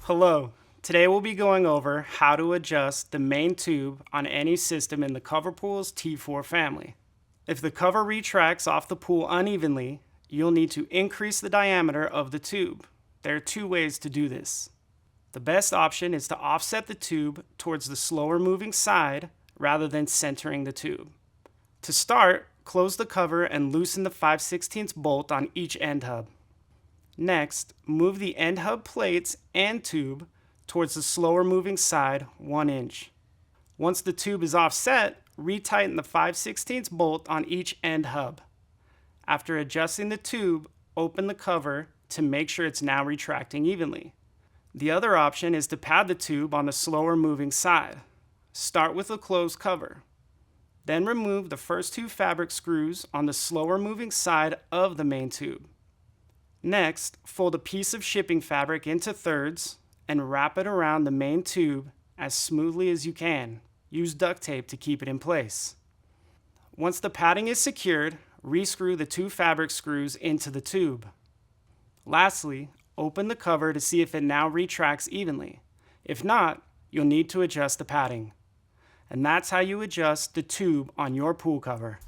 Hello. Today we'll be going over how to adjust the main tube on any system in the CoverPools T4 family. If the cover retracts off the pool unevenly, you'll need to increase the diameter of the tube. There are two ways to do this. The best option is to offset the tube towards the slower moving side rather than centering the tube. To start, close the cover and loosen the 5/16 bolt on each end hub. Next, move the end hub plates and tube towards the slower moving side 1 inch. Once the tube is offset, retighten the 5/16 bolt on each end hub. After adjusting the tube, open the cover to make sure it's now retracting evenly. The other option is to pad the tube on the slower moving side. Start with a closed cover. Then remove the first two fabric screws on the slower moving side of the main tube. Next, fold a piece of shipping fabric into thirds and wrap it around the main tube as smoothly as you can. Use duct tape to keep it in place. Once the padding is secured, rescrew the two fabric screws into the tube. Lastly, open the cover to see if it now retracts evenly. If not, you'll need to adjust the padding. And that's how you adjust the tube on your pool cover.